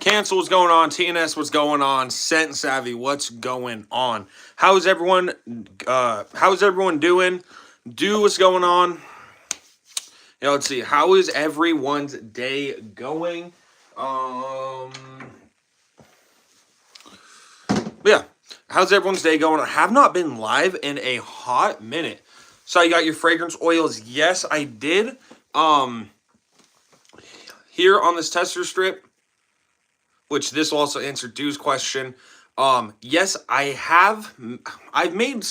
Cancel, what's going on? TNS, what's going on? Scent Savvy, what's going on? How's everyone? How's everyone doing? What's going on? Yeah, let's see. How is everyone's day going? Um, yeah. How's everyone's day going? I have not been live in a hot minute. So you got your fragrance oils? Yes, I did. Here on this tester strip, which this will also answer Dude's question. Yes, I have. I've made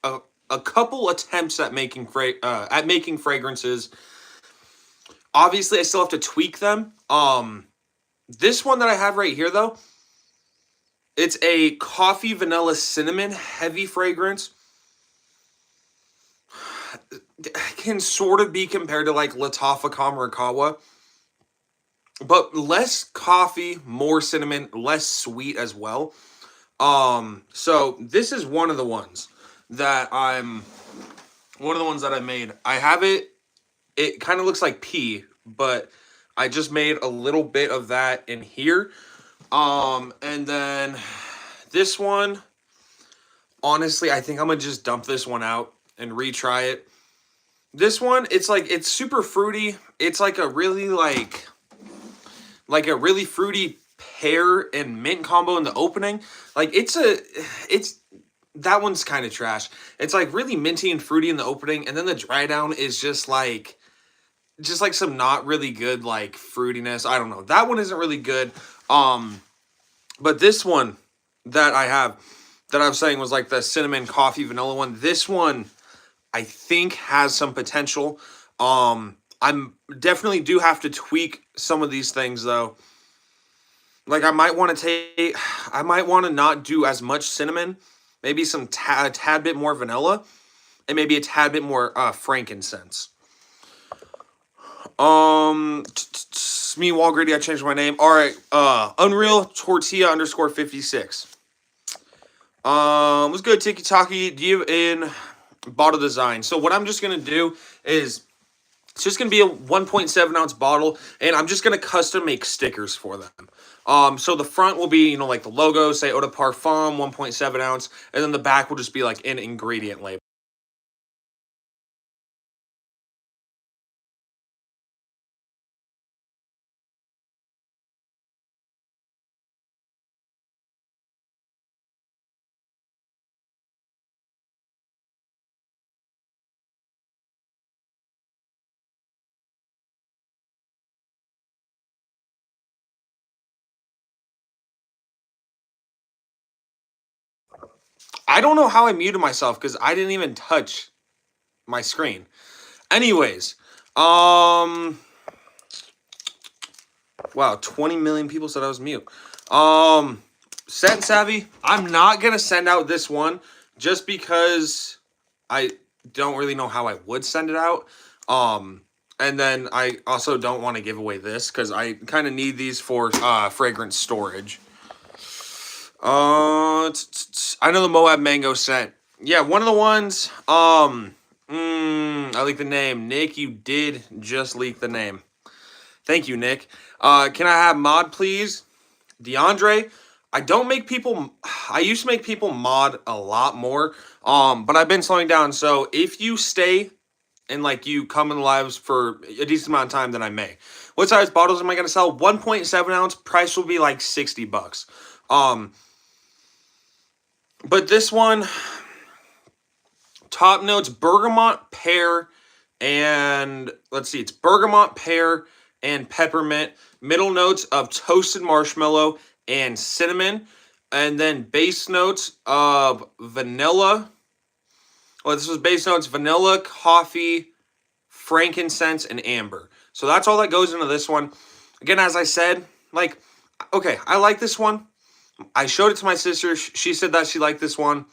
a couple attempts at making fragrances. Obviously, I still have to tweak them. This one that I have right here, though, it's a coffee vanilla cinnamon heavy fragrance. Can sort of be compared to like Latafa Kamarikawa, but less coffee, more cinnamon, less sweet as well. So this is one of the ones that I made. I have it. It kind of looks like pea, but I just made a little bit of that in here. And then this one, honestly, I think I'm gonna just dump this one out and retry it. This one, it's super fruity. It's like a really a really fruity pear and mint combo in the opening. Like it's that one's kind of trash. It's like really minty and fruity in the opening, and then the dry down is just like some not really good like fruitiness. I don't know. That one isn't really good. But this one that I have that I was saying was like the cinnamon coffee vanilla one. This one I think has some potential. I'm definitely do have to tweak some of these things though. Like I might want to not do as much cinnamon, maybe a tad bit more vanilla, and maybe a tad bit more frankincense. Me Walgrady, I changed my name. All right, Unreal Tortilla _56. What's good, Tiki Taki? Do you in bottle design? So what I'm just gonna do is it's just gonna be a 1.7 ounce bottle, and I'm just gonna custom make stickers for them. So the front will be, like the logo, say Eau de Parfum, 1.7 ounce, and then the back will just be like an ingredient label. I don't know how I muted myself because I didn't even touch my screen. Anyways, wow, 20 million people said I was mute. Scent Savvy, I'm not gonna send out this one just because I don't really know how I would send it out. And then I also don't want to give away this because I kind of need these for fragrance storage. I know the Moab Mango scent. Yeah, one of the ones. I like the name. Nick, you did just leak the name. Thank you, Nick. Can I have mod, please? DeAndre, I used to make people mod a lot more, but I've been slowing down. So if you stay and like you come in the lives for a decent amount of time, then I may. What size bottles am I going to sell? 1.7 ounce. Price will be like $60. But this one, top notes, bergamot, pear, and let's see, it's bergamot, pear, and peppermint. Middle notes of toasted marshmallow and cinnamon. And then base notes of vanilla. Well, this was base notes, vanilla, coffee, frankincense, and amber. So that's all that goes into this one. Again, as I said, okay, I like this one. I showed it to my sister. She said that she liked this one.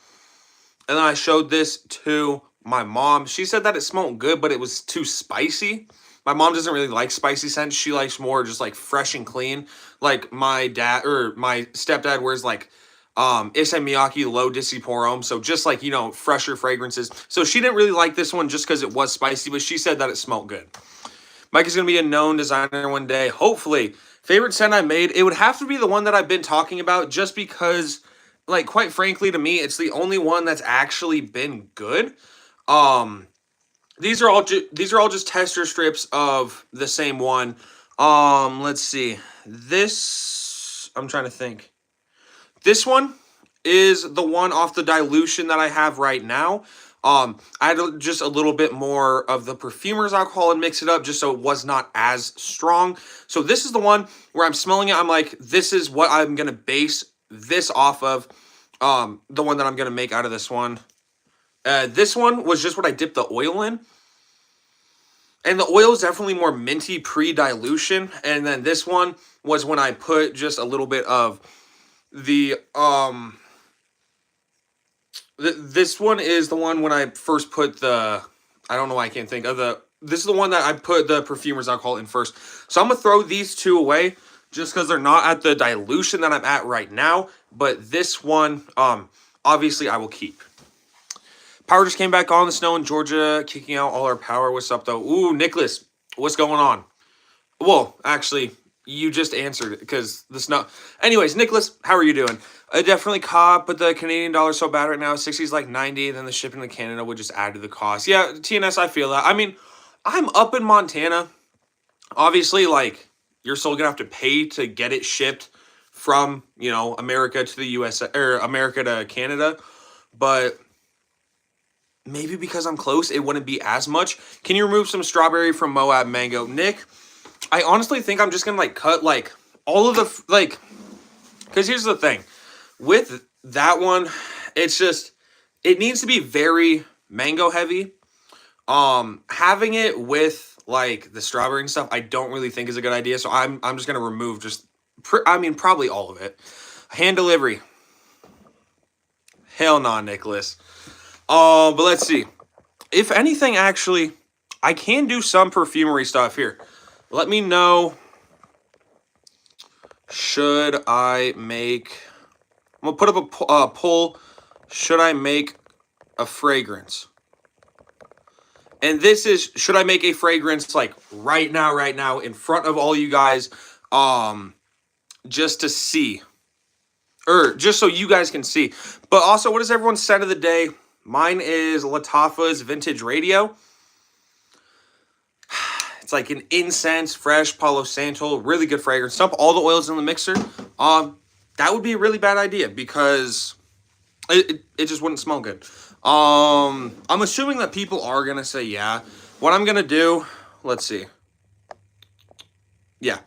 And then I showed this to my mom. She said that it smelled good, but it was too spicy. My mom doesn't really like spicy scents. She likes more just like fresh and clean. Like my stepdad wears like Issey Miyake low Dissiporum. So just like, fresher fragrances. So she didn't really like this one just because it was spicy, but she said that it smelled good. Mike is going to be a known designer one day, hopefully. Favorite scent I made, it would have to be the one that I've been talking about, just because, like, quite frankly, to me, it's the only one that's actually been good. Um, these are all just tester strips of the same one. Let's see. This, I'm trying to think. This one is the one off the dilution that I have right now. I had just a little bit more of the perfumer's alcohol and mix it up just so it was not as strong. So this is the one where I'm smelling it. I'm like, this is what I'm going to base this off of. The one that I'm going to make out of this one. This one was just what I dipped the oil in. And the oil is definitely more minty pre-dilution. And then this one was when I put just a little bit of the this one is the one when I first put the, I don't know why I can't think of the, this is the one that I put the perfumer's alcohol in first. So I'm gonna throw these two away just because they're not at the dilution that I'm at right now. But this one, obviously I will keep. Power just came back on. The snow in Georgia kicking out all our power. What's up though? Ooh, Nicholas, what's going on? Well, actually, you just answered it because the snow. Anyways, Nicholas, how are you doing? I definitely caught, but the Canadian dollar is so bad right now. 60 is like 90, then the shipping to Canada would just add to the cost. Yeah, TNS, I feel that. I mean, I'm up in Montana. Obviously, like, you're still going to have to pay to get it shipped from, you know, America to the US, or America to Canada. But maybe because I'm close, it wouldn't be as much. Can you remove some strawberry from Moab mango? Nick, I honestly think I'm just going to, like, cut, like, all of the, like, because here's the thing. With that one, it's just, it needs to be very mango heavy. Having it with, like, the strawberry and stuff, I don't really think is a good idea. So I'm just going to remove just, probably all of it. Hand delivery. Hell nah, Nicholas. But let's see. If anything, actually, I can do some perfumery stuff here. Let me know. Should I make... I'm going to put up a poll. Should I make a fragrance? And this is, should I make a fragrance, like, right now, in front of all you guys, just to see. Or just so you guys can see. But also, what is everyone's scent of the day? Mine is Lattafa's Vintage Radio. It's like an incense, fresh Palo Santo, really good fragrance. Dump all the oils in the mixer. That would be a really bad idea because it just wouldn't smell good. I'm assuming that people are going to say yeah. What I'm going to do, let's see. Yeah.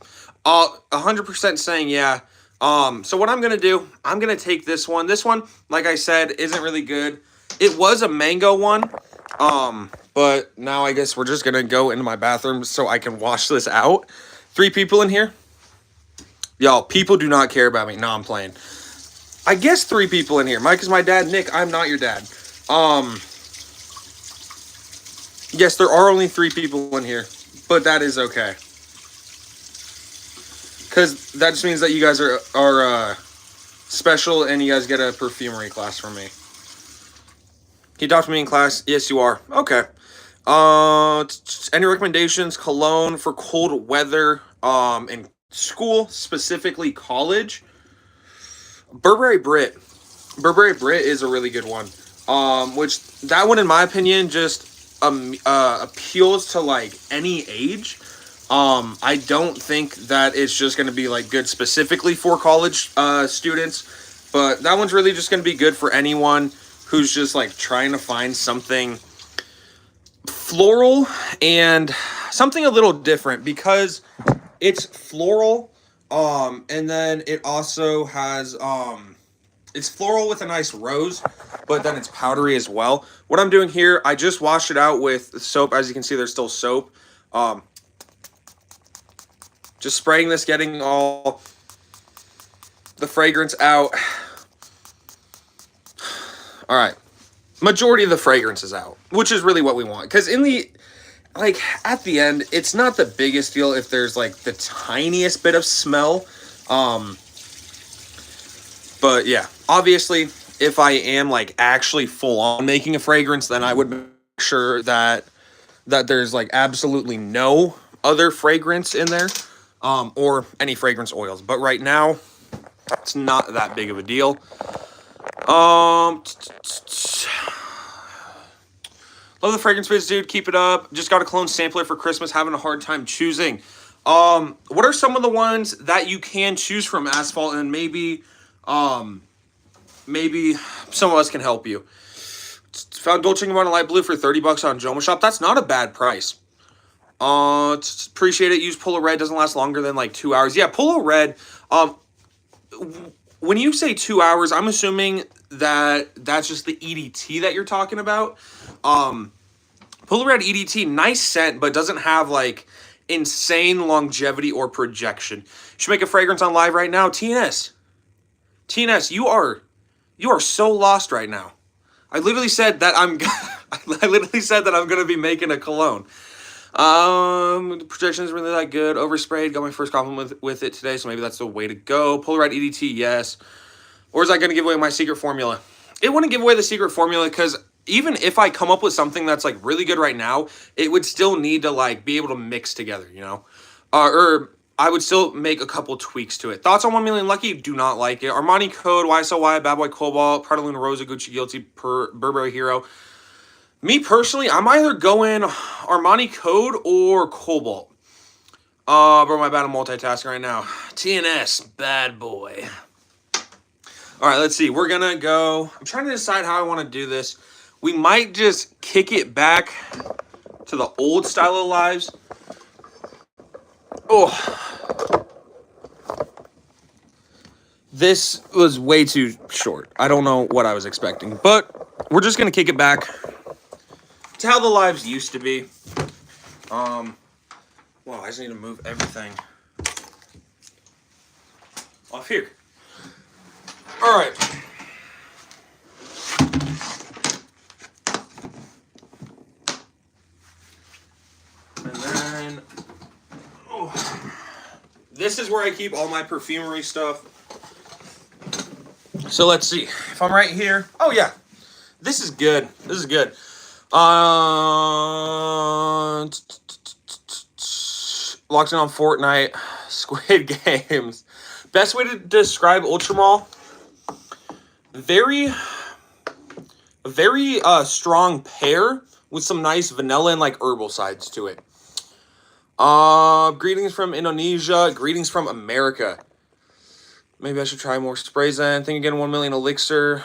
100% saying yeah. So what I'm going to do, I'm going to take this one. This one, like I said, isn't really good. It was a mango one. But now I guess we're just going to go into my bathroom so I can wash this out. 3 people in here. Y'all, people do not care about me. No, I'm playing. I guess 3 people in here. Mike is my dad. Nick, I'm not your dad. Yes, there are only 3 people in here. But that is okay. Because that just means that you guys are special and you guys get a perfumery class from me. Can you talk to me in class? Yes, you are. Okay. Any recommendations? Cologne for cold weather in school, specifically college? Burberry Brit. Burberry Brit is a really good one. Which, that one, in my opinion, just appeals to, like, any age. I don't think that it's just going to be, like, good specifically for college students. But that one's really just going to be good for anyone who's just, like, trying to find something floral and something a little different because it's floral, and then it also has, it's floral with a nice rose, but then it's powdery as well. What I'm doing here, I just washed it out with soap. As you can see, there's still soap. Just spraying this, getting all the fragrance out. All right. Majority of the fragrance is out, which is really what we want. Because in the, like, at the end, it's not the biggest deal if there's, like, the tiniest bit of smell. But, yeah. Obviously, if I am, like, actually full-on making a fragrance, then I would make sure that there's, like, absolutely no other fragrance in there, or any fragrance oils. But right now, it's not that big of a deal. Love the fragrance vids, dude. Keep it up. Just got a cologne sampler for Christmas. Having a hard time choosing. What are some of the ones that you can choose from, Asphalt? And maybe some of us can help you. Found Dolce & Gabbana Light Blue for $30 on Joma Shop. That's not a bad price. Appreciate it. Use Polo Red. Doesn't last longer than like 2 hours. Yeah, Polo Red. When you say 2 hours, I'm assuming that that's just the EDT that you're talking about. Polo Red EDT, nice scent, but doesn't have like insane longevity or projection. You should make a fragrance on live right now. TNS, you are so lost right now. I literally said that I'm going to be making a cologne. The projection is really that good. Oversprayed. Got my first compliment with it today, so maybe that's the way to go. Polaroid EDT, yes. Or is that going to give away my secret formula? It wouldn't give away the secret formula because even if I come up with something that's like really good right now, it would still need to like be able to mix together, you know? Or I would still make a couple tweaks to it. Thoughts on 1 Million Lucky? Do not like it. Armani Code, YSLY, Bad Boy Cobalt, Prada Luna Rosa, Gucci Guilty, Burberry Hero. Me personally, I'm either going Armani Code or Cobalt. Bro, my bad, I'm multitasking right now. TNS, Bad Boy. All right, let's see. We're going to go. I'm trying to decide how I want to do this. We might just kick it back to the old style of lives. Oh. This was way too short. I don't know what I was expecting, but we're just going to kick it back to how the lives used to be. Wow, I just need to move everything off here. All right. And then, this is where I keep all my perfumery stuff. So let's see. If I'm right here. Oh, yeah. This is good. This is good. Locked in on Fortnite. Squid Games. Best way to describe Ultramall. Very strong pear with some nice vanilla and like herbal sides to it. Greetings from Indonesia. Greetings from America. Maybe I should try more sprays then. Think again, 1 million elixir.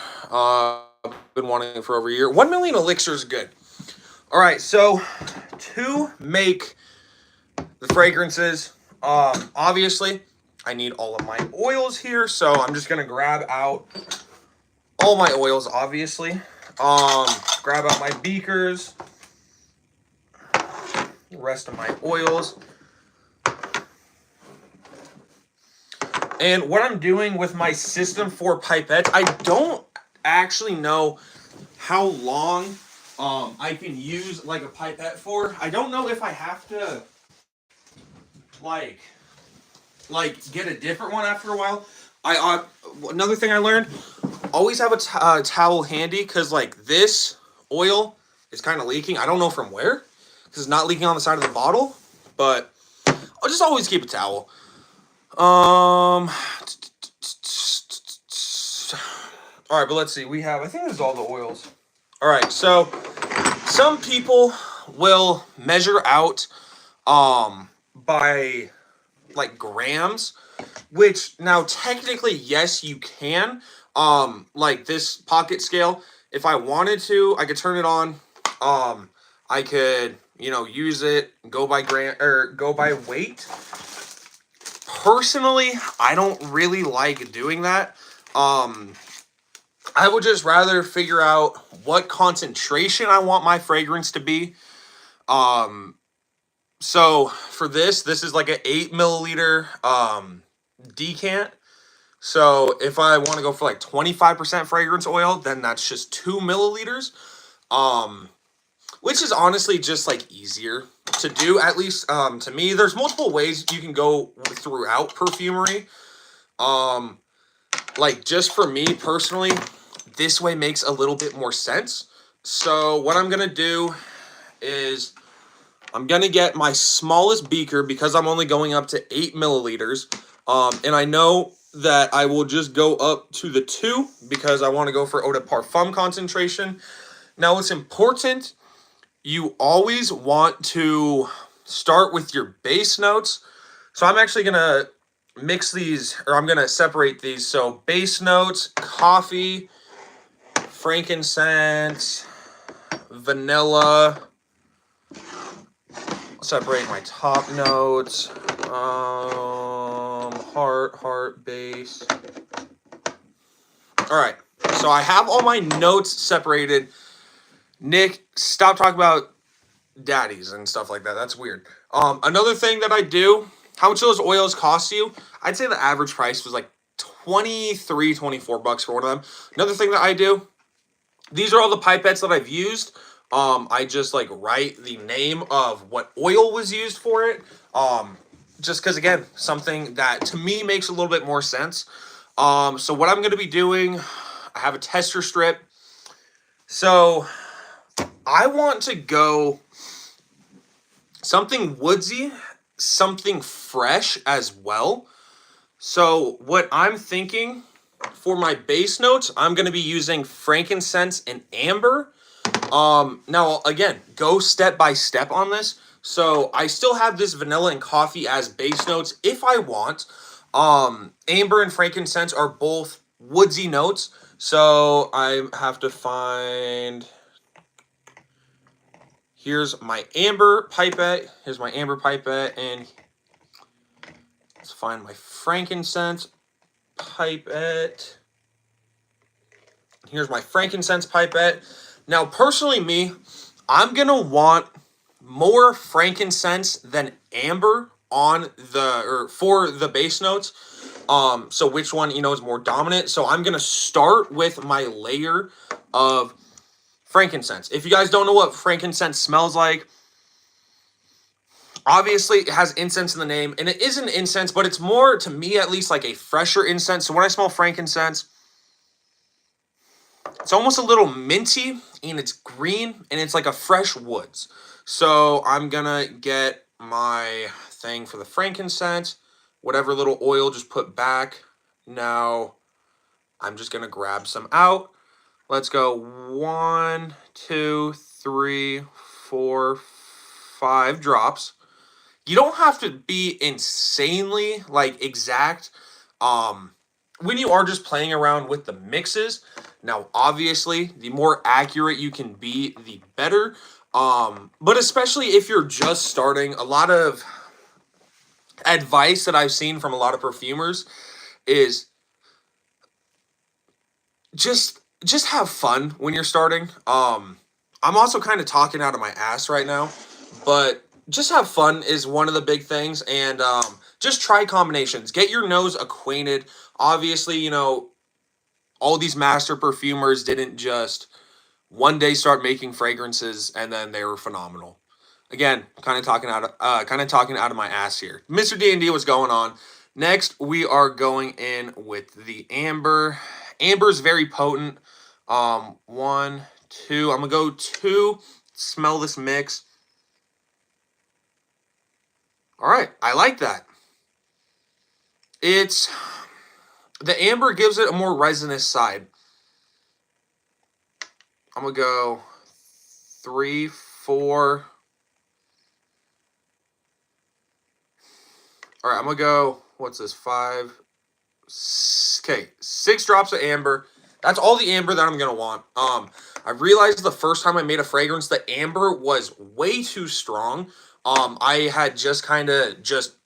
Been wanting it for over a year. 1 million elixir is good. All right, so to make the fragrances, obviously, I need all of my oils here. So I'm just going to grab out all my oils, obviously. Grab out my beakers. The rest of my oils. And what I'm doing with my system for pipettes, I don't actually know how long I can use like a pipette for. I don't know if I have to like get a different one after a while. Another thing I learned, always have a towel handy because like this oil is kind of leaking. I don't know from where because it's not leaking on the side of the bottle, but I'll just always keep a towel. All right, but let's see. We have, I think this is all the oils. All right, so some people will measure out by like grams, which now technically yes you can. Like this pocket scale, if I wanted to, I could turn it on. I could, you know, use it, go by gram or go by weight. Personally, I don't really like doing that. I would just rather figure out what concentration I want my fragrance to be. So for this is like an 8 milliliter decant. So if I want to go for like 25% fragrance oil, then that's just 2 milliliters. Which is honestly just like easier to do, at least to me. There's multiple ways you can go throughout perfumery. Like just for me personally, this way makes a little bit more sense. So what I'm gonna do is I'm going to get my smallest beaker because I'm only going up to 8 milliliters. And I know that I will just go up to the 2 because I want to go for eau de parfum concentration. Now, it's important, you always want to start with your base notes. So I'm actually going to mix these, or I'm going to separate these. So base notes, coffee, frankincense, vanilla. Separate my top notes. Heart, base. All right. So I have all my notes separated. Nick, stop talking about daddies and stuff like that. That's weird. Another thing that I do, how much those oils cost you? I'd say the average price was like 23, 24 bucks for one of them. Another thing that I do, these are all the pipettes that I've used. I just like write the name of what oil was used for it. Just because, again, something that to me makes a little bit more sense. So what I'm going to be doing, I have a tester strip. So I want to go something woodsy, something fresh as well. So what I'm thinking for my base notes, I'm going to be using frankincense and amber. Now, again, go step by step on this. So I still have this vanilla and coffee as base notes if I want. Amber and frankincense are both woodsy notes. So I have to find... Here's my amber pipette. Here's my amber pipette. And let's find my frankincense pipette. Here's my frankincense pipette. Now, personally, me, I'm going to want more frankincense than amber on the, or for the base notes. So which one, is more dominant. So I'm going to start with my layer of frankincense. If you guys don't know what frankincense smells like, obviously it has incense in the name, and it is an incense, but it's more, to me at least, like a fresher incense. So when I smell frankincense, it's almost a little minty, and it's green, and it's like a fresh woods. So I'm gonna get my thing for the frankincense, whatever little oil, just put back. Now I'm just gonna grab some out. Let's go 1, 2, 3, 4, 5 drops. You don't have to be insanely like exact when you are just playing around with the mixes. Now, obviously, the more accurate you can be, the better. But especially if you're just starting, a lot of advice that I've seen from a lot of perfumers is just have fun when you're starting. I'm also kind of talking out of my ass right now, but just have fun is one of the big things. And just try combinations. Get your nose acquainted. Obviously, all these master perfumers didn't just one day start making fragrances and then they were phenomenal. Again, kind of talking out of my ass here. Mr. D&D, what's going on? Next, we are going in with the amber. Amber is very potent. 1, 2. I'm gonna go 2. Smell this mix. All right, I like that. The amber gives it a more resinous side. I'm gonna go 3, 4. All right, I'm gonna go, what's this, 5, okay, 6 drops of amber. That's all the amber that I'm gonna want. I realized the first time I made a fragrance, the amber was way too strong. I had just kind of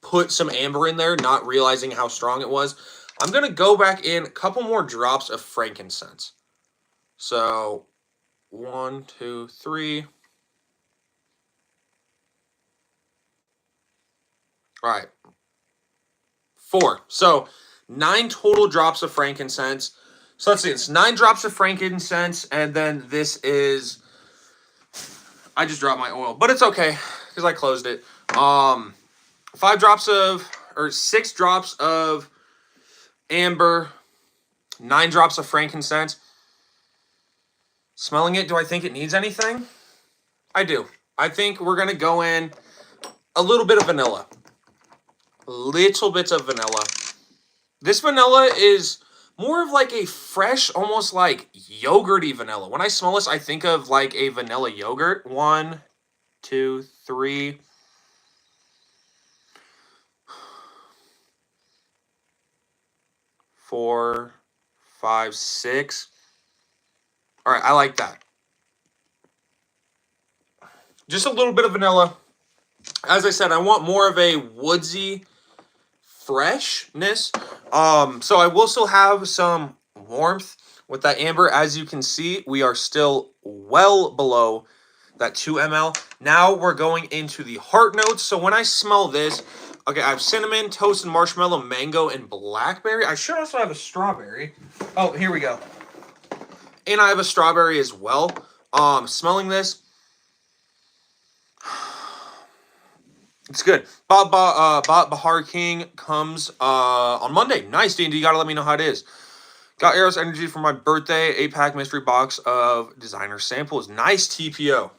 put some amber in there, not realizing how strong it was. I'm gonna go back in a couple more drops of frankincense. So 1, 2, 3. All right. 4. So 9 total drops of frankincense. So let's see, it's 9 drops of frankincense, and then this is, I just dropped my oil, but it's okay because I closed it. 6 drops of amber, 9 drops of frankincense. Smelling it, do I think it needs anything? I do. I think we're going to go in a little bit of vanilla. Little bits of vanilla. This vanilla is more of like a fresh, almost like yogurty vanilla. When I smell this, I think of like a vanilla yogurt. 1, 2, 3. 4, 5, 6. All right, I like that. Just a little bit of vanilla. As I said, I want more of a woodsy freshness. So I will still have some warmth with that amber. As you can see, we are still well below that 2 ml. Now we're going into the heart notes. So when I smell this, okay, I have cinnamon, toasted marshmallow, mango, and blackberry. I should also have a strawberry. Oh, here we go. And I have a strawberry as well. Smelling this, it's good. Bob Bahar King comes on Monday. Nice, D&D. You gotta let me know how it is. Got Eros Energy for my birthday. 8-pack mystery box of designer samples. Nice TPO.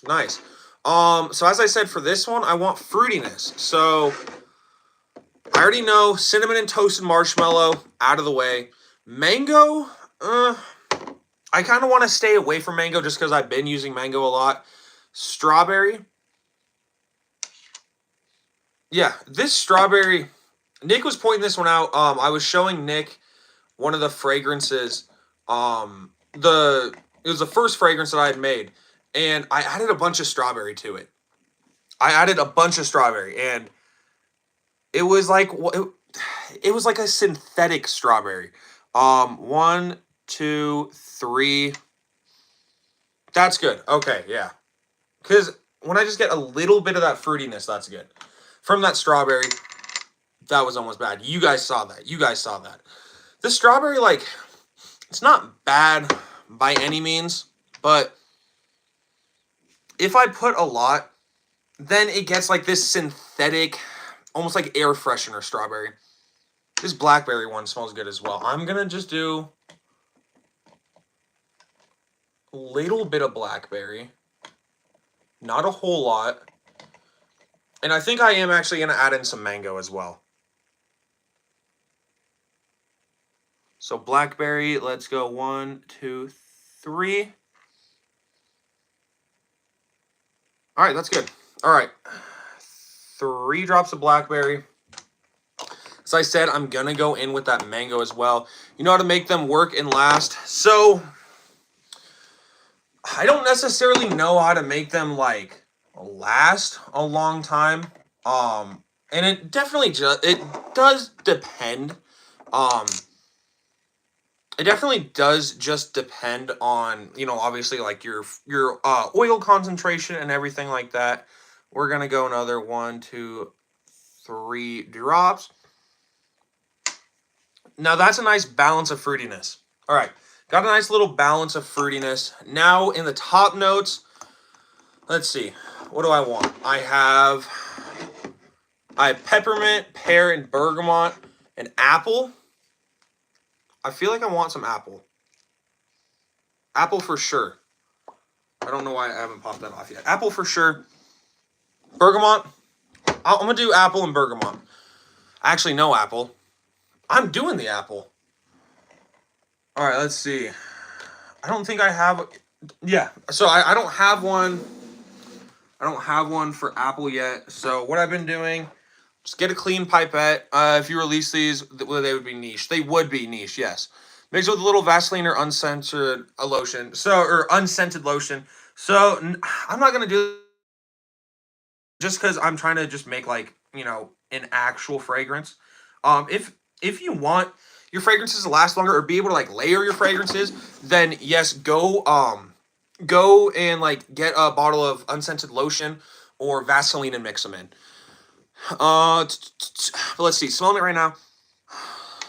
Nice. So as I said, for this one, I want fruitiness. So I already know cinnamon and toasted marshmallow out of the way. Mango, I kind of want to stay away from mango just because I've been using mango a lot. Strawberry. Yeah, this strawberry, Nick was pointing this one out. I was showing Nick one of the fragrances. It was the first fragrance that I had made, and I added a bunch of strawberry to it. And it was like it was like a synthetic strawberry. 1, 2, 3. That's good. Okay, yeah. Because when I just get a little bit of that fruitiness, that's good. From that strawberry, that was almost bad. You guys saw that. The strawberry, like, it's not bad by any means, but if I put a lot, then it gets like this synthetic, almost like air freshener strawberry. This blackberry one smells good as well. I'm going to just do a little bit of blackberry. Not a whole lot. And I think I am actually going to add in some mango as well. So blackberry, let's go 1, 2, 3. All right, that's good. All right. 3 drops of blackberry. As I said, I'm going to go in with that mango as well. You know how to make them work and last. So I don't necessarily know how to make them like last a long time. And it definitely does depend. It definitely does just depend on, obviously like your oil concentration and everything like that. We're going to go another 1, 2, 3 drops. Now that's a nice balance of fruitiness. All right. Got a nice little balance of fruitiness. Now in the top notes, let's see. What do I want? I have peppermint, pear, and bergamot, and apple. I feel like I want some apple. Apple for sure. I don't know why I haven't popped that off yet. Apple for sure. Bergamot. I'm going to do apple and bergamot. Actually, no apple. I'm doing the apple. All right, let's see. I don't think I have... Yeah, so I don't have one. I don't have one for apple yet. So what I've been doing, just get a clean pipette. If you release these, they would be niche. They would be niche, yes. Mix with a little Vaseline or unscented lotion. Or unscented lotion. So I'm not going to do... Just because I'm trying to just make like, an actual fragrance. If you want your fragrances to last longer or be able to like layer your fragrances, then yes, go and like get a bottle of unscented lotion or Vaseline and mix them in. Let's see, smelling it right now.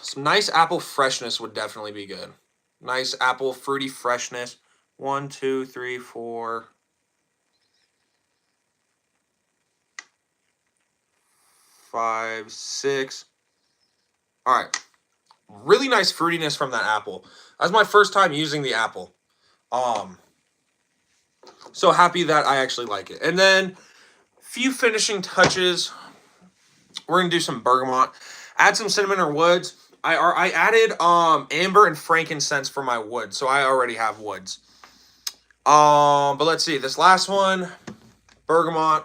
Some nice apple freshness would definitely be good. Nice apple fruity freshness. 1, 2, 3, 4. 5, 6. All right. Really nice fruitiness from that apple. That was my first time using the apple. So happy that I actually like it. And then few finishing touches. We're gonna do some bergamot. Add some cinnamon or woods. I added amber and frankincense for my wood, so I already have woods. But let's see this last one, bergamot.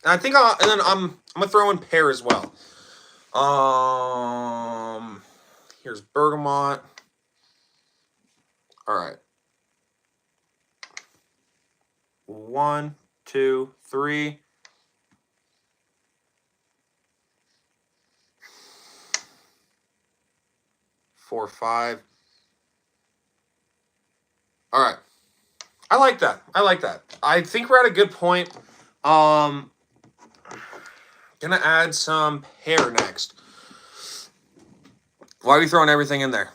And I think and then I'm gonna throw in pear as well. Here's bergamot. All right. 1, 2, 3. 4, 5. All right. I like that. I like that. I think we're at a good point. Gonna add some pear next. Why are we throwing everything in there?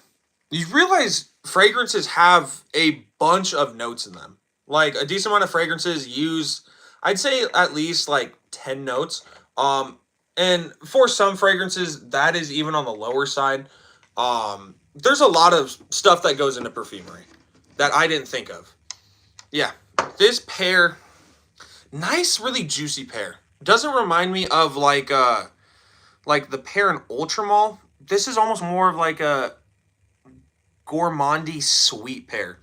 You realize fragrances have a bunch of notes in them. Like a decent amount of fragrances use, I'd say at least like 10 notes. And for some fragrances, that is even on the lower side. There's a lot of stuff that goes into perfumery that I didn't think of. Yeah, this pear, nice, really juicy pear. Doesn't remind me of like the pear in Ultramall. This is almost more of like a gourmandy sweet pear.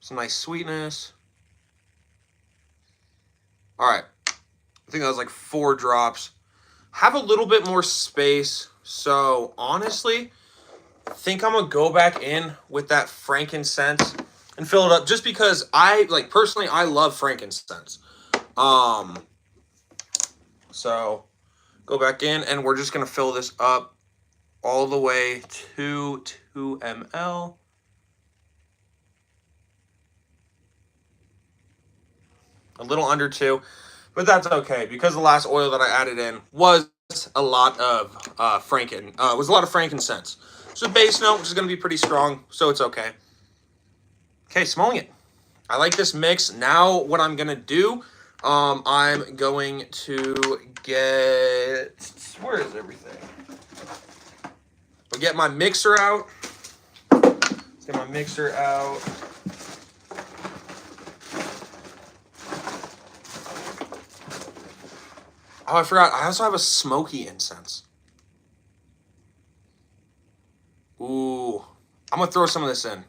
Some nice sweetness. All right, I think that was like 4 drops. Have a little bit more space. So honestly, I think I'm gonna go back in with that frankincense and fill it up, just because personally I love frankincense. So go back in and we're just gonna fill this up all the way to 2 ml. A little under 2, but that's okay because the last oil that I added in was a lot of frankincense. So the base note is going to be pretty strong, so it's okay. Okay, smelling it. I like this mix. Now what I'm going to do, I'm going to get, where is everything? I'll get my mixer out. Let's get my mixer out. Oh, I forgot. I also have a smoky incense. Ooh. I'm going to throw some of this in.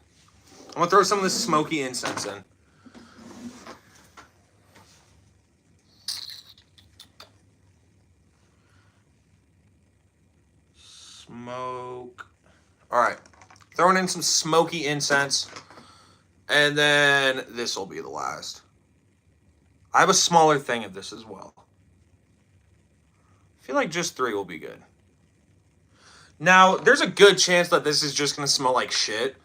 I'm going to throw some of this smoky incense in. Smoke. All right. Throwing in some smoky incense. And then this will be the last. I have a smaller thing of this as well. I feel like just 3 will be good. Now, there's a good chance that this is just going to smell like shit.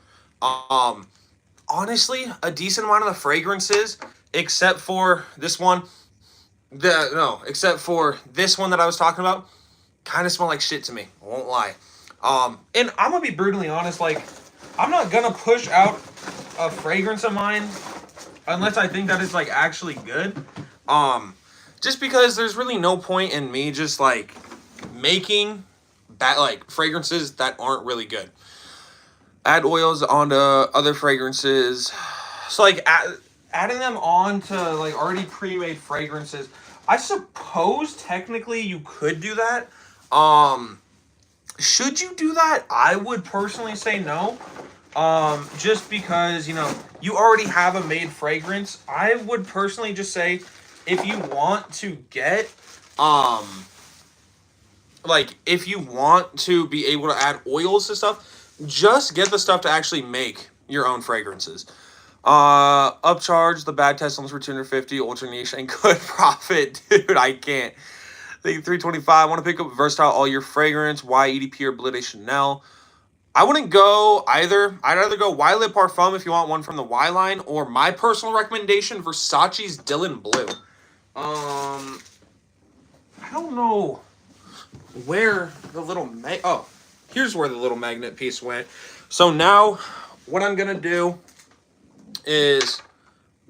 Honestly, a decent amount of the fragrances, except for this one, except for this one that I was talking about, kind of smell like shit to me. I won't lie. And I'm going to be brutally honest, like, I'm not going to push out a fragrance of mine unless I think that it's, like, actually good. Just because there's really no point in me just, like, making fragrances that aren't really good. Add oils onto other fragrances. So, like, adding them on to, like, already pre-made fragrances, I suppose technically you could do that. Should you do that? I would personally say no. Just because, you already have a made fragrance. I would personally just say, if you want to get, if you want to be able to add oils to stuff, just get the stuff to actually make your own fragrances. Upcharge the bad test ones for 250, ultra niche and good profit. Dude, I can't. Think 325. Want to pick up versatile all year fragrance, Y EDP or Bleu de Chanel. I wouldn't go either. I'd either go Y Le Parfum if you want one from the Y line, or my personal recommendation, Versace's Dylan Blue. I don't know where the little here's where the little magnet piece went. So now what I'm gonna do is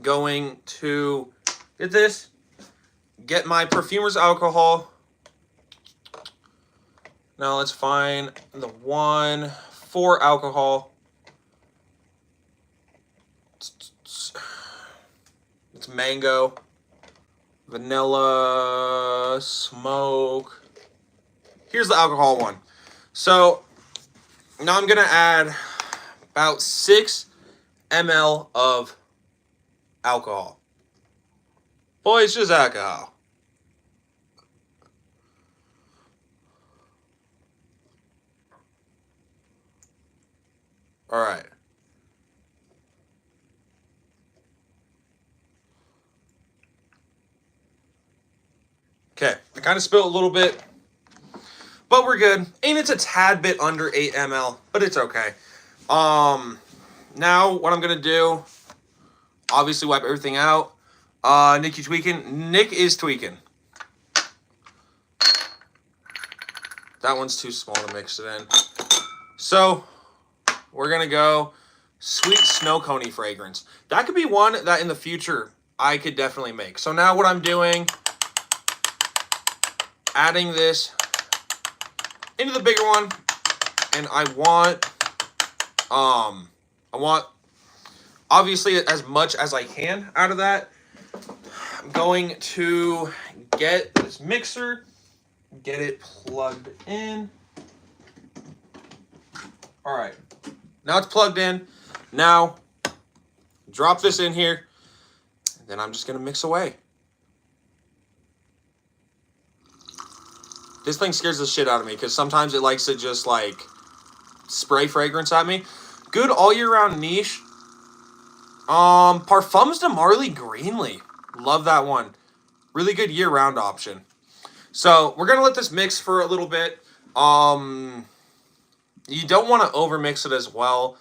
going to get my perfumer's alcohol. Now let's find the one for alcohol. It's mango, vanilla, smoke. Here's the alcohol one. So now I'm going to add about 6 ml of alcohol. Boy, it's just alcohol. All right. Okay, I kind of spilled a little bit, but we're good. And it's a tad bit under 8 ml, but it's okay. Now what I'm gonna do, obviously wipe everything out. Nick, you tweaking? Nick is tweaking. That one's too small to mix it in. So we're gonna go sweet snow coney fragrance. That could be one that in the future I could definitely make. So now what I'm doing, adding this into the bigger one, and I want obviously as much as I can out of that. I'm going to get this mixer, get it plugged in. All right, now it's plugged in. Now drop this in here, and then I'm just gonna mix away. This thing scares the shit out of me because sometimes it likes to just like spray fragrance at me. Good all year round niche. Parfums de Marley Greenlee. Love that one. Really good year round option. So we're gonna let this mix for a little bit. You don't want to over mix it as well.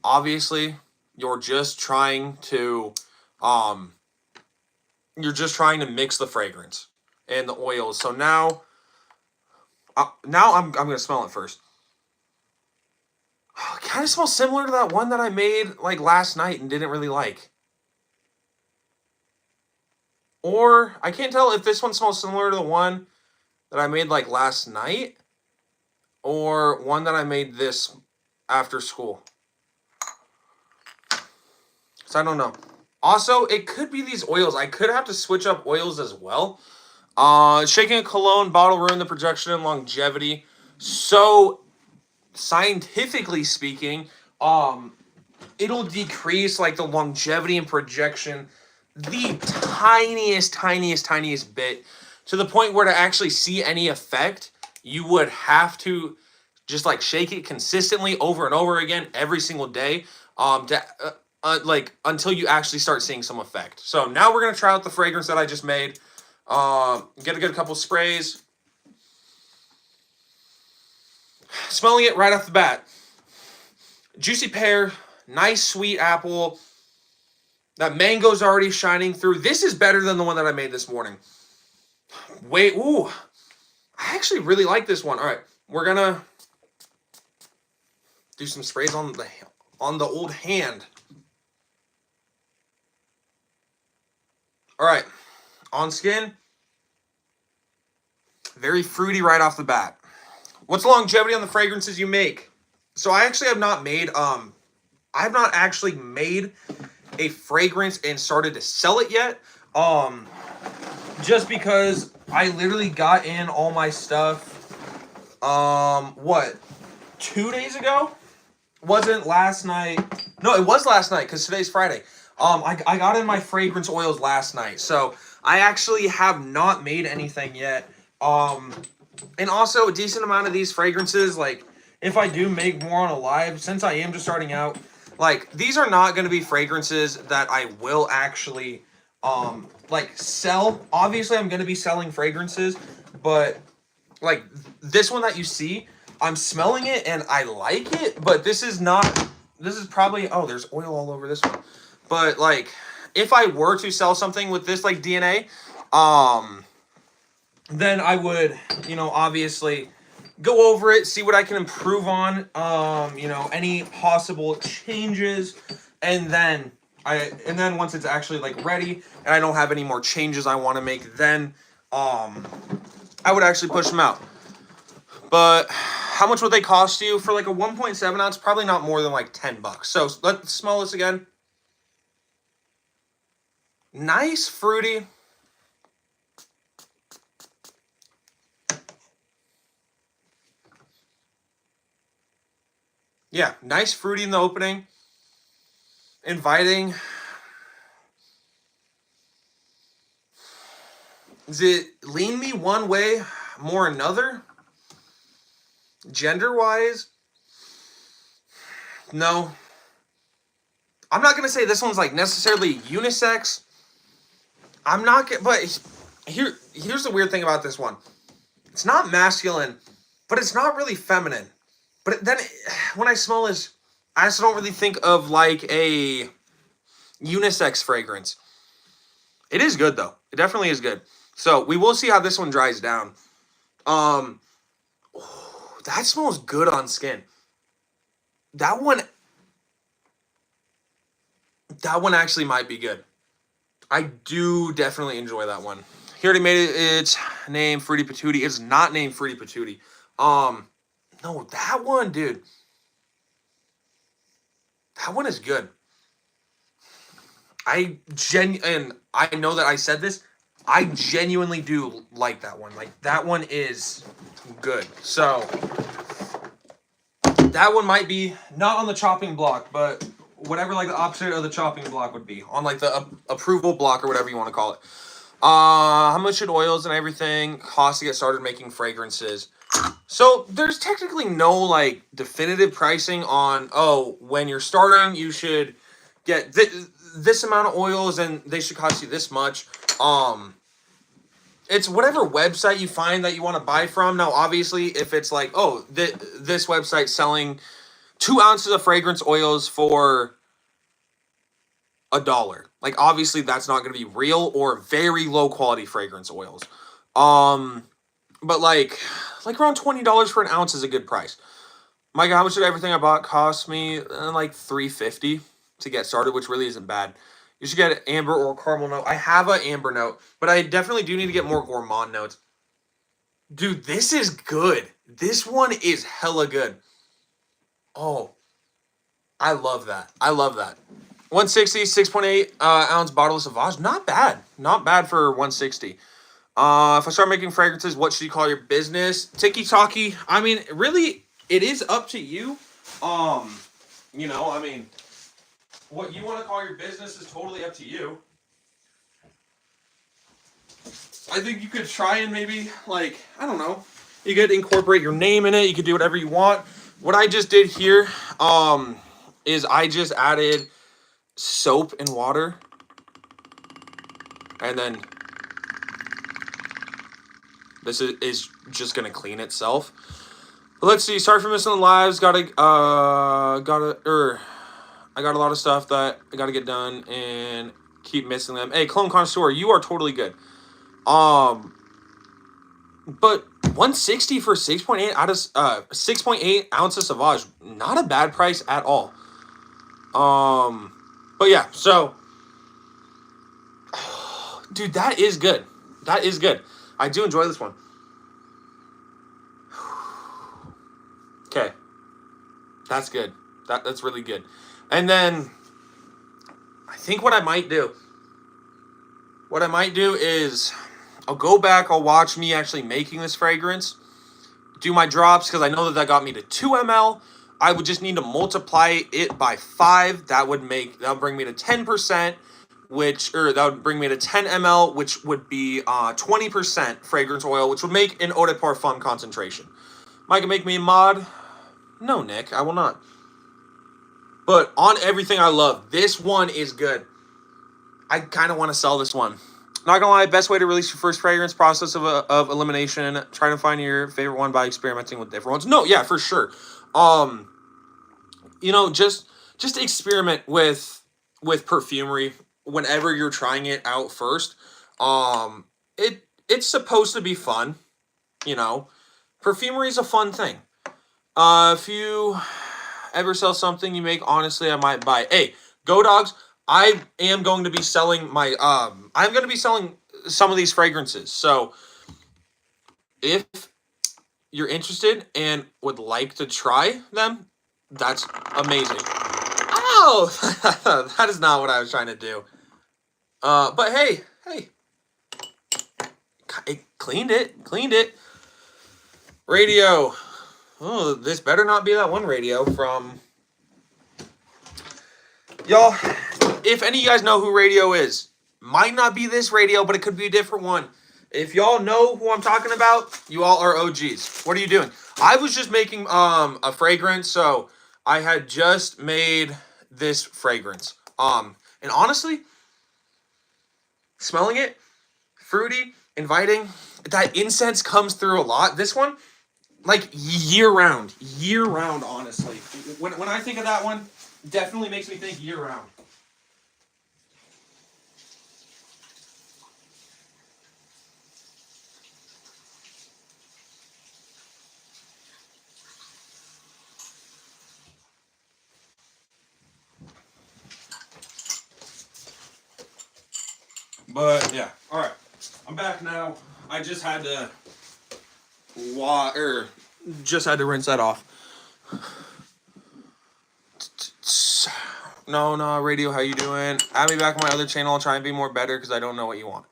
Obviously, you're just trying to mix the fragrance and the oils. So now I'm gonna smell it first. It kind of smells similar to that one that I made like last night and didn't really like. Or I can't tell if this one smells similar to the one that I made like last night or one that I made this after school. So I don't know. Also, it could be these oils. I could have to switch up oils as well. Shaking a cologne bottle ruin the projection and longevity. So scientifically speaking, it'll decrease like the longevity and projection the tiniest bit, to the point where to actually see any effect, you would have to just like shake it consistently over and over again every single day, like until you actually start seeing some effect. So now we're gonna try out the fragrance that I just made. Get a couple sprays. Smelling it right off the bat. Juicy pear, nice sweet apple. That mango's already shining through. This is better than the one that I made this morning. Wait, ooh. I actually really like this one. All right, we're gonna do some sprays on the old hand. All right, on skin. Very fruity right off the bat. What's the longevity on the fragrances you make? So I actually have not made actually made a fragrance and started to sell it yet. Just because I literally got in all my stuff 2 days ago? Wasn't last night. No, it was last night because today's Friday. I got in my fragrance oils last night. So I actually have not made anything yet. And also a decent amount of these fragrances, like if I do make more on a live, since I am just starting out, like these are not going to be fragrances that I will actually like sell. Obviously I'm going to be selling fragrances, but like this one that you see, I'm smelling it and I like it, but this is probably, oh, there's oil all over this one. But like if I were to sell something with this like DNA, then I would, obviously go over it, see what I can improve on, any possible changes, and then once it's actually like ready and I don't have any more changes I want to make, then I would actually push them out. But how much would they cost you for like a 1.7 ounce? Probably not more than like $10. So let's smell this again. Nice fruity. Yeah, nice fruity in the opening. Inviting. Does it lean me one way, more another? Gender-wise? No. I'm not going to say this one's like necessarily unisex. I'm not going to, but here's the weird thing about this one. It's not masculine, but it's not really feminine. But then when I smell this, I just don't really think of like a unisex fragrance. It is good though. It definitely is good. So we will see how this one dries down. That smells good on skin. That one actually might be good. I do definitely enjoy that one. He already made it. It's named Fruity Patootie. It's not named Fruity Patootie. No, that one, dude. That one is good. And I know that I said this. I genuinely do like that one. Like, that one is good. So, that one might be not on the chopping block, but whatever, like, the opposite of the chopping block would be. On, like, the approval block or whatever you want to call it. How much should oils and everything cost to get started making fragrances? So, there's technically no, like, definitive pricing on, oh, when you're starting, you should get this amount of oils and they should cost you this much. It's whatever website you find that you want to buy from. Now, obviously, if it's like, oh, this website selling 2 ounces of fragrance oils for $1, like, obviously that's not going to be real or very low quality fragrance oils. But like around $20 for an ounce is a good price. Mykah, how much did everything I bought cost me? Like $3.50 to get started, which really isn't bad. You should get an amber or caramel note. I have an amber note, but I definitely do need to get more gourmand notes. Dude, this is good. This one is hella good. Oh, I love that. I love that. 160, 6.8 ounce bottle of Sauvage. Not bad. Not bad for 160. If I start making fragrances, what should you call your business? Tiki-talkie. I mean, really, it is up to you. You know, I mean, what you want to call your business is totally up to you. I think you could try and maybe, like, I don't know. You could incorporate your name in it. You could do whatever you want. What I just did here is I just added soap and water. And then this is just going to clean itself. But let's see. Sorry for missing the lives. I got a lot of stuff that I got to get done and keep missing them. Hey, Clone Connoisseur, you are totally good. But 160 for 6.8 out of 6.8 ounces of Sauvage, not a bad price at all. But yeah, so dude, that is good. That is good. I do enjoy this one. Okay. That's good. That's really good. And then I think what I might do is I'll go back, I'll watch me actually making this fragrance, do my drops, because I know that got me to 2 ml. I would just need to multiply it by 5. That would bring me to 10%, that would bring me to 10 ml, which would be 20% fragrance oil, which would make an eau de parfum concentration. Mykah, make me a mod? No, Nick, I will not. But on everything I love, this one is good. I kind of want to sell this one. Not gonna lie, best way to release your first fragrance, process of elimination. Try to find your favorite one by experimenting with different ones. No, yeah, for sure. You know, just experiment with perfumery whenever you're trying it out first. It's supposed to be fun, you know. Perfumery is a fun thing. If you ever sell something you make, honestly, I might buy. Hey, Go Dogs. I am going to be selling my, I'm going to be selling some of these fragrances. So if you're interested and would like to try them, that's amazing. Oh, that is not what I was trying to do. But hey, it cleaned it. Radio. Oh, this better not be that one radio from... Y'all, if any of you guys know who Radio is, might not be this radio, but it could be a different one. If y'all know who I'm talking about, you all are OGs. What are you doing? I was just making a fragrance, so I had just made this fragrance. And honestly, smelling it, fruity, inviting, that incense comes through a lot. This one, like year round, honestly. When I think of that one, definitely makes me think year round. But yeah, all right, I'm back now. I just had to rinse that off. No, Radio, how you doing? Add me back on my other channel. I'll try and be more better because I don't know what you want.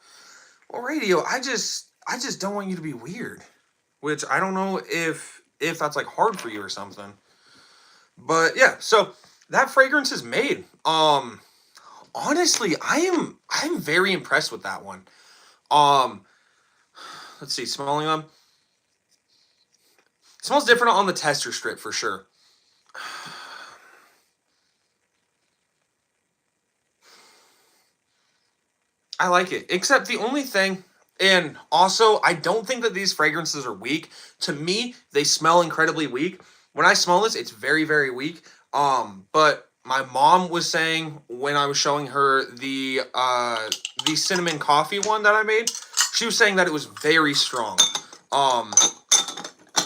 Well, Radio, I just don't want you to be weird, which I don't know if that's like hard for you or something. But yeah, so that fragrance is made. Honestly, I'm very impressed with that one. Let's see, smelling them. It smells different on the tester strip for sure. I like it, except the only thing, and also I don't think that these fragrances are weak. To me, they smell incredibly weak. When I smell this, it's very, very weak. But my mom was saying when I was showing her the cinnamon coffee one that I made, she was saying that it was very strong.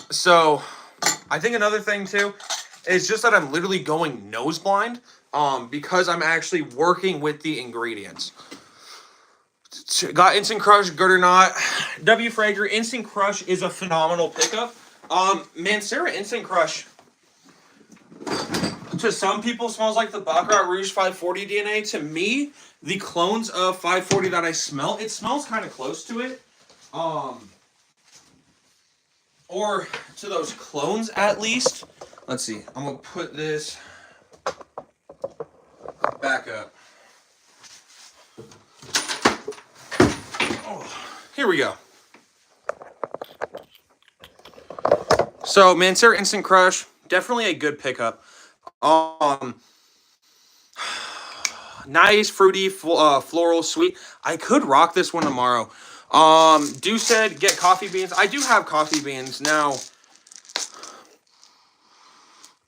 So I think another thing too is just that I'm literally going nose blind because I'm actually working with the ingredients. Got Instant Crush, good or not? W Frager, Instant Crush is a phenomenal pickup. Mancera Instant Crush, to some people, smells like the Baccarat Rouge 540 DNA. To me, the clones of 540 that I smell, it smells kind of close to it. Or to those clones at least. Let's see. I'm going to put this back up. Here we go. So Mancera Instant Crush, definitely a good pickup. Nice, fruity, floral, sweet. I could rock this one tomorrow. Do said get coffee beans. I do have coffee beans now.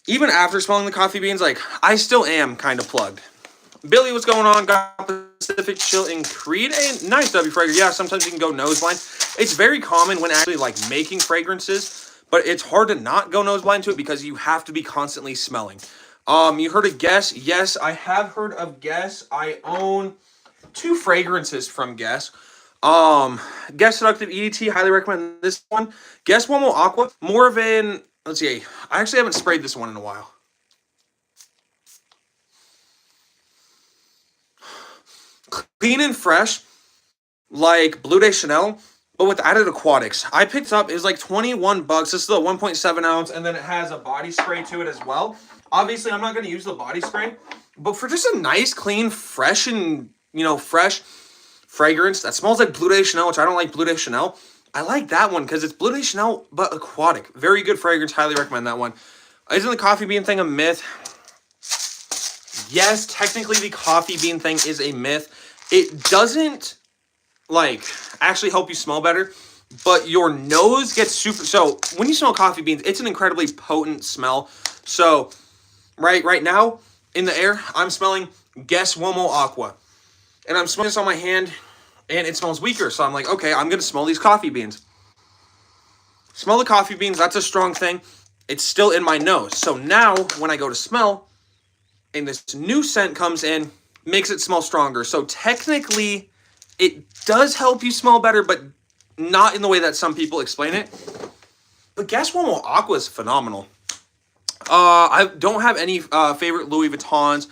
Even after smelling the coffee beans, like I still am kind of plugged. Billy, what's going on? Got Pacific Chill in Creed. And nice, W Frager. Yeah, sometimes you can go nose blind. It's very common when actually like making fragrances, but it's hard to not go nose blind to it because you have to be constantly smelling. You heard of Guess? Yes, I have heard of Guess. I own 2 fragrances from Guess. Guess Seductive EDT, highly recommend this one. Guess Womo Aqua, more of an, let's see, I actually haven't sprayed this one in a while. Clean and fresh, like Bleu de Chanel, but with added aquatics. I picked up, it was like 21 bucks. This is a 1.7 ounce, and then it has a body spray to it as well. Obviously, I'm not going to use the body spray, but for just a nice, clean, fresh, and, fresh fragrance that smells like Bleu de Chanel, which I don't like Bleu de Chanel. I like that one because it's Bleu de Chanel, but aquatic. Very good fragrance. Highly recommend that one. Isn't the coffee bean thing a myth? Yes, technically the coffee bean thing is a myth. It doesn't, actually help you smell better, but your nose gets super... So, when you smell coffee beans, it's an incredibly potent smell. So, right now, in the air, I'm smelling Guess Womo Aqua. And I'm smelling this on my hand, and it smells weaker. So, I'm like, okay, I'm going to smell these coffee beans. Smell the coffee beans. That's a strong thing. It's still in my nose. So, now, when I go to smell, and this new scent comes in, makes it smell stronger. So technically, it does help you smell better, but not in the way that some people explain it. But Guess Womo Aqua is phenomenal. I don't have any favorite Louis Vuittons,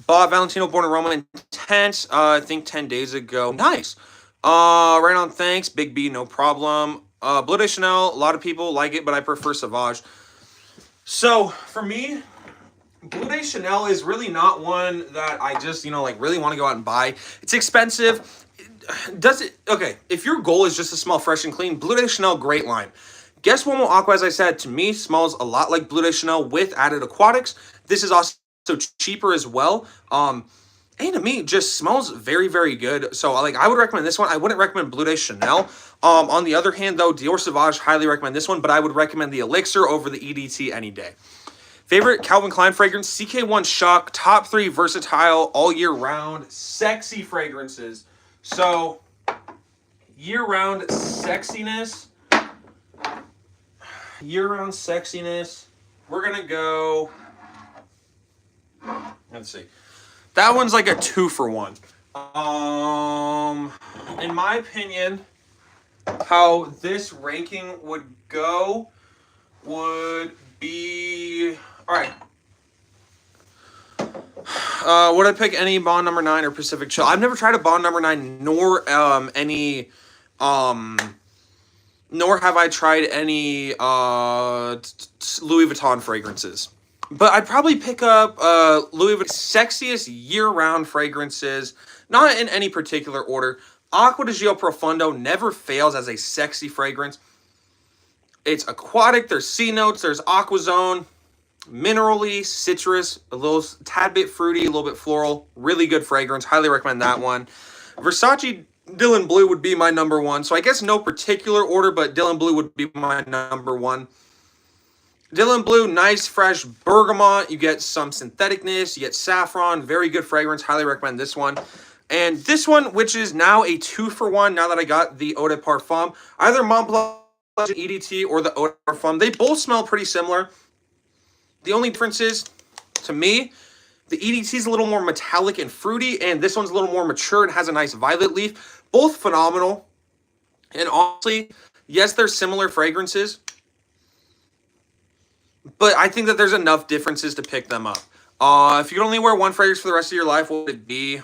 Bought Valentino Born Aroma Intense, I think 10 days ago. Nice. Right on, thanks. Big B, no problem. Bleu de Chanel, a lot of people like it, but I prefer Sauvage. So, for me, Bleu de Chanel is really not one that I just, like really want to go out and buy. It's expensive. Does it, okay, if your goal is just to smell fresh and clean, Bleu de Chanel, great line. Guess Uomo Aqua, as I said, to me, smells a lot like Bleu de Chanel with added aquatics. This is also cheaper as well. And to me, just smells very, very good. So, like, I would recommend this one. I wouldn't recommend Bleu de Chanel. On the other hand, though, Dior Sauvage, highly recommend this one, but I would recommend the Elixir over the EDT any day. Favorite Calvin Klein fragrance, CK1 Shock, top 3 versatile, all year round, sexy fragrances. So, year round sexiness. Year-round sexiness. We're gonna go. Let's see. That one's like a 2 for 1. In my opinion, how this ranking would go would be all right. Would I pick any Bond number 9 or Pacific Chill? I've never tried a Bond number 9, nor any nor have I tried any Louis Vuitton fragrances. But I'd probably pick up Louis Vuitton's sexiest year-round fragrances, not in any particular order. Acqua di Gio Profondo never fails as a sexy fragrance. It's aquatic, there's sea notes, there's aquazone, minerally, citrus, a little tad bit fruity, a little bit floral. Really good fragrance. Highly recommend that one. Versace Dylan Blue would be my number 1. So I guess no particular order, but Dylan Blue would be my number 1. Dylan Blue, nice, fresh bergamot. You get some syntheticness. You get saffron. Very good fragrance. Highly recommend this one. And this one, which is now a 2 for 1, now that I got the Eau de Parfum. Either Mont Blanc EDT or the Eau de Parfum. They both smell pretty similar. The only difference is, to me, the EDT is a little more metallic and fruity, and this one's a little more mature and has a nice violet leaf. Both phenomenal. And honestly, yes, they're similar fragrances, but I think that there's enough differences to pick them up. If you could only wear one fragrance for the rest of your life, what would it be?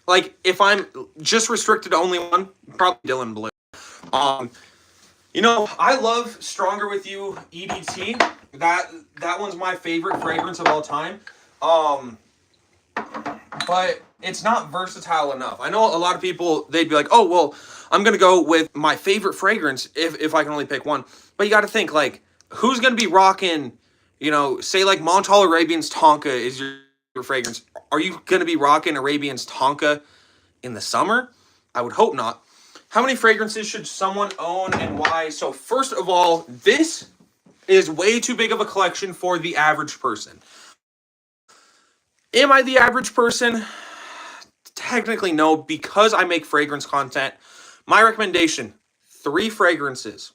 Like, if I'm just restricted to only one, probably Dylan Blue. I love Stronger With You EDT. That one's my favorite fragrance of all time. But it's not versatile enough. I know a lot of people, they'd be like, oh, well, I'm going to go with my favorite fragrance if I can only pick one. But you got to think, like, who's going to be rocking, say, like, Montal Arabian's Tonka is your fragrance. Are you going to be rocking Arabian's Tonka in the summer? I would hope not. How many fragrances should someone own and why? So, first of all, this is way too big of a collection for the average person. Am I the average person? Technically, no, because I make fragrance content. My recommendation, 3 fragrances.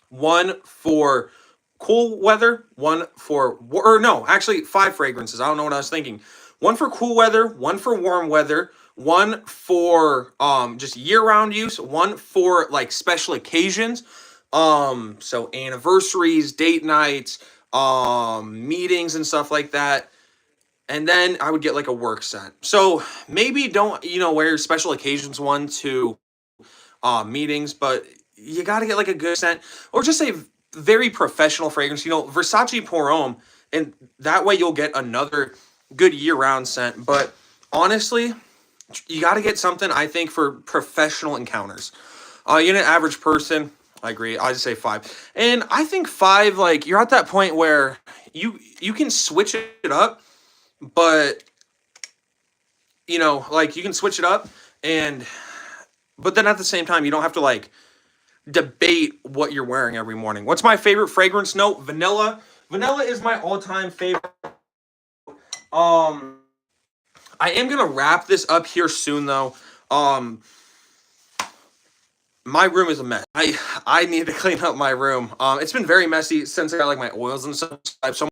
1 for cool weather, 5 fragrances. I don't know what I was thinking. 1 for cool weather, 1 for warm weather, 1 for just year-round use, 1 for like special occasions. So anniversaries, date nights, meetings and stuff like that. And then I would get like a work scent. So maybe don't, wear your special occasions one to meetings, but you got to get like a good scent or just a very professional fragrance, Versace Pour Homme, and that way you'll get another good year-round scent. But honestly, you got to get something, I think, for professional encounters. An average person, I agree. I just say 5. And I think 5, like, you're at that point where you can switch it up, but, like, you can switch it up, but then at the same time, you don't have to, like, debate what you're wearing every morning. What's my favorite fragrance note? Vanilla. Vanilla is my all-time favorite. I am going to wrap this up here soon, though. My room is a mess. I need to clean up my room. It's been very messy since I got like my oils and stuff. I have so much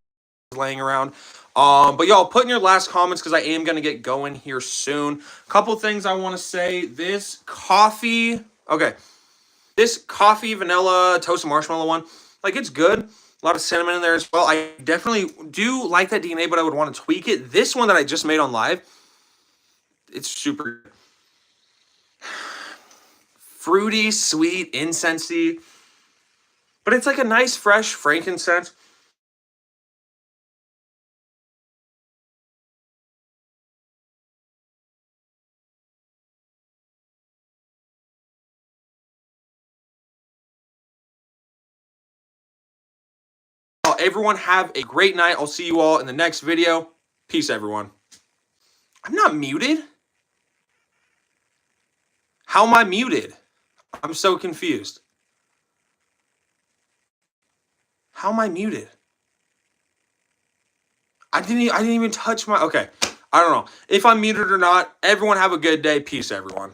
laying around. But y'all put in your last comments because I am going to get going here soon. Couple things I want to say. This coffee vanilla toasted marshmallow one, like, it's good. A lot of cinnamon in there as well. I definitely do like that DNA, but I would want to tweak it. This one that I just made on live, it's super fruity, sweet, incensey, but it's like a nice, fresh frankincense. Everyone have a great night. I'll see you all in the next video. Peace, everyone. I'm not muted. How am I muted? I'm so confused. How am I muted? I didn't even touch my, okay. I don't know. If I'm muted or not, everyone have a good day. Peace, everyone.